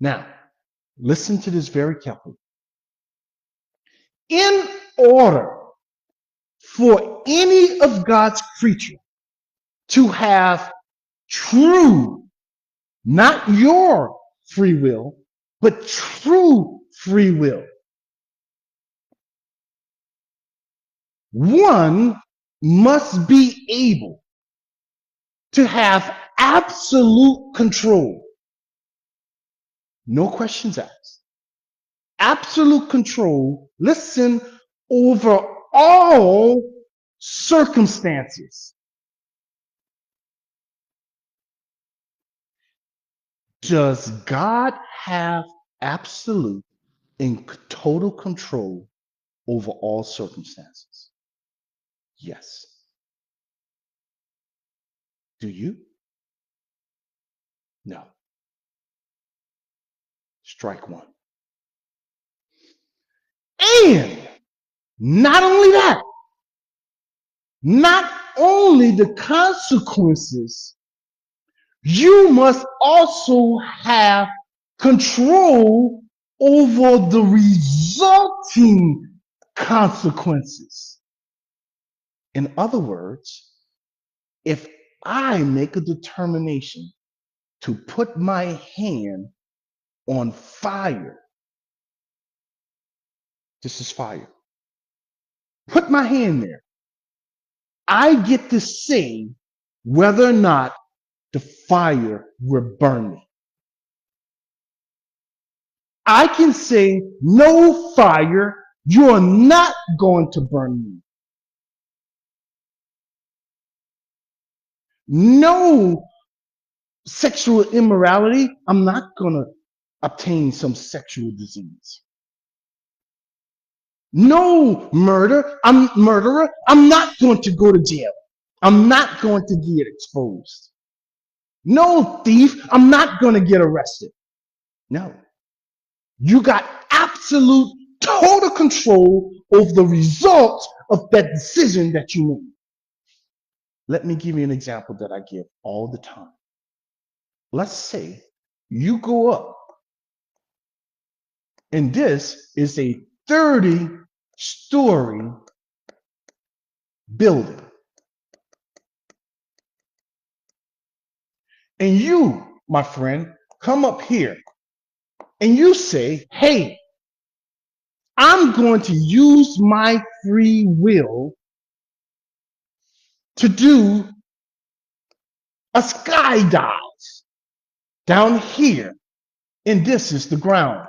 Now, listen to this very carefully. In order for any of God's creatures to have true, not your free will, but true free will, one must be able to have absolute control. No questions asked. Absolute control, listen, over all circumstances. Does God have absolute and total control over all circumstances? Yes. Do you? No. Strike one. And not only that, not only the consequences, you must also have control over the resulting consequences. In other words, if I make a determination to put my hand on fire, this is fire. Put my hand there. I get to say whether or not the fire will burn me. I can say, no fire, you are not going to burn me. No sexual immorality, I'm not going to obtain some sexual disease. No murderer, I'm not going to go to jail. I'm not going to get exposed. No thief, I'm not going to get arrested. No. You got absolute, total control over the results of that decision that you made. Let me give you an example that I give all the time. Let's say you go up, and this is a 30-story building. And you, my friend, come up here and you say, hey, I'm going to use my free will to do a skydive down here, and this is the ground.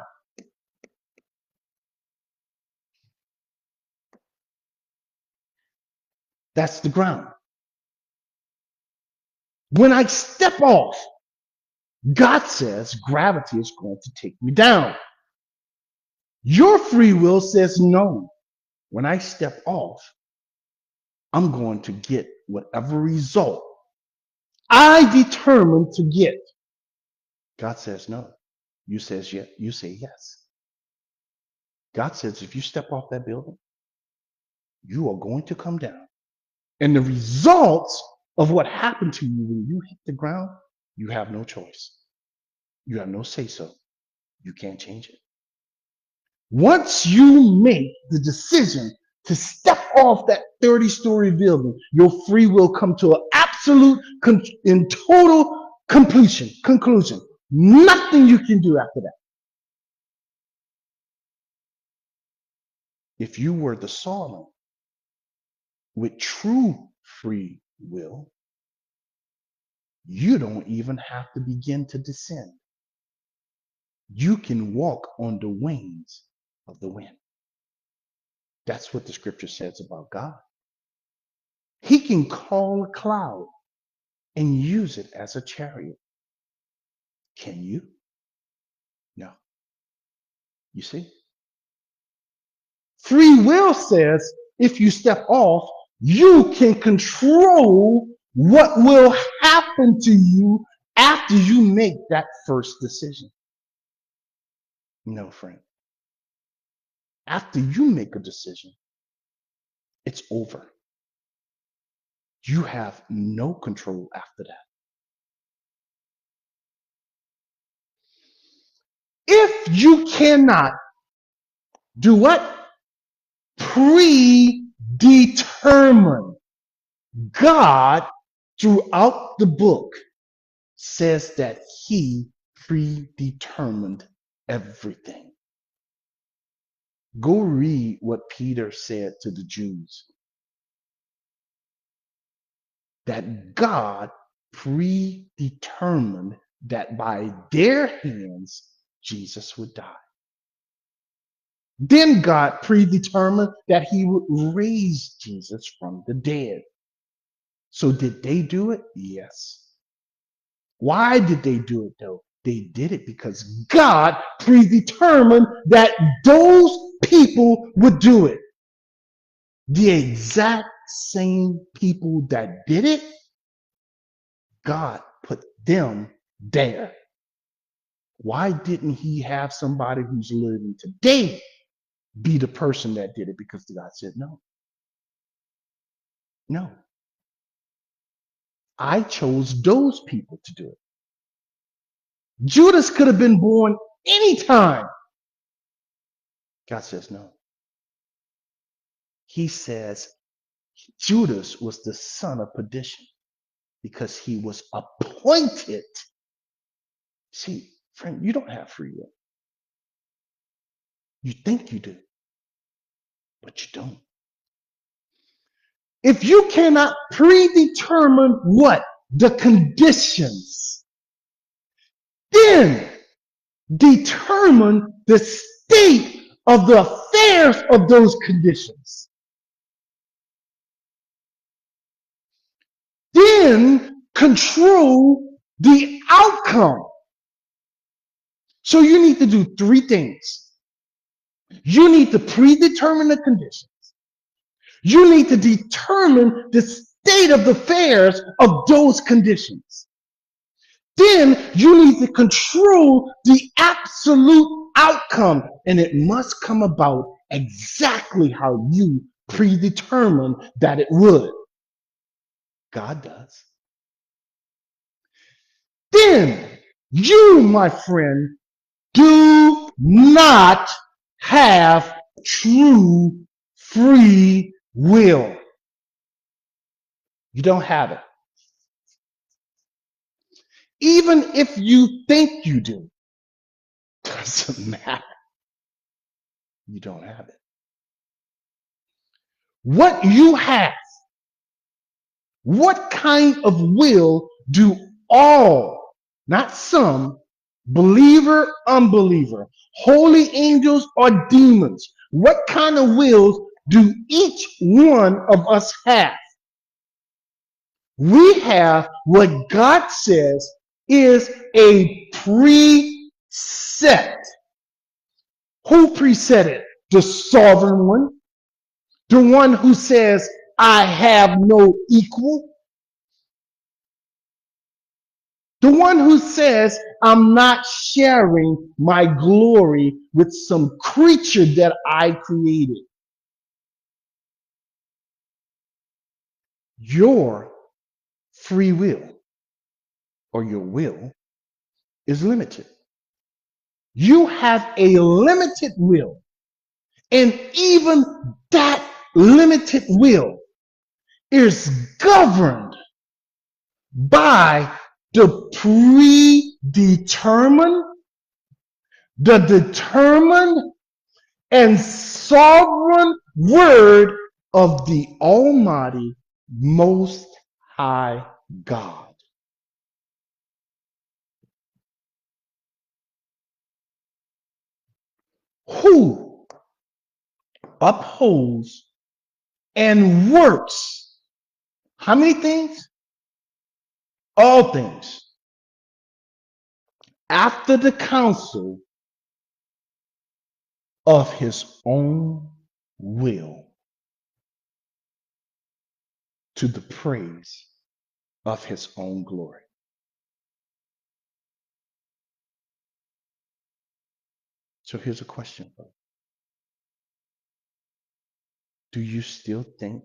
That's the ground. When I step off, God says gravity is going to take me down. Your free will says no. When I step off, I'm going to get whatever result I determined to get. God says no. You says yes. You say yes. God says if you step off that building, you are going to come down. And the results of what happened to you when you hit the ground, you have no choice. You have no say-so. You can't change it. Once you make the decision to step off that 30-story building, your free will come to an absolute and total conclusion. Nothing you can do after that. If you were the Solomon with true free will, you don't even have to begin to descend. You can walk on the wings of the wind. That's what the scripture says about God. He can call a cloud and use it as a chariot. Can you? No. You see? Free will says if you step off, you can control what will happen to you after you make that first decision. No, friend. After you make a decision, it's over. You have no control after that. you cannot do what? Predetermine. God, throughout the book, says that he predetermined everything. Go read what Peter said to the Jews, that God predetermined that by their hands Jesus would die. Then God predetermined that he would raise Jesus from the dead. So did they do it? Yes. Why did they do it though? They did it because God predetermined that those people would do it. The exact same people that did it, God put them there. Why didn't he have somebody who's living today be the person that did it? Because God said, no, no. I chose those people to do it. Judas could have been born anytime. God says, no. He says Judas was the son of perdition because he was appointed. See, friend, you don't have free will. You think you do, but you don't. If you cannot predetermine what? The conditions, then determine the state of the affairs of those conditions. Then control the outcome. So you need to do three things. You need to predetermine the conditions. You need to determine the state of the affairs of those conditions. Then you need to control the absolute outcome, and it must come about exactly how you predetermined that it would. God does. Then you, my friend, do not have true free will. You don't have it. Even if you think you do, doesn't matter. You don't have it. What you have, what kind of will do all, not some, believer, unbeliever, holy angels or demons, what kind of wills do each one of us have? We have what God says is a preset. Who preset it? The sovereign one. The one who says, I have no equal. The one who says, I'm not sharing my glory with some creature that I created. Your free will or your will is limited. You have a limited will. And even that limited will is governed by the predetermined, the determined, and sovereign word of the Almighty Most High God. Who upholds and works. How many things? All things. After the counsel of his own will, to the praise of his own glory. So here's a question. Do you still think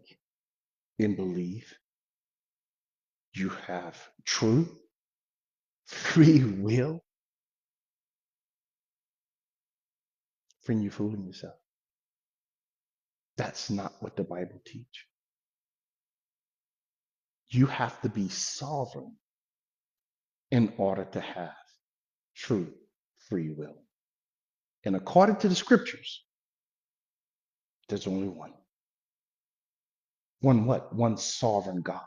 and believe you have true free will? Friend, you're fooling yourself. That's not what the Bible teach. You have to be sovereign in order to have true free will. And according to the scriptures, there's only one. One what? One sovereign God.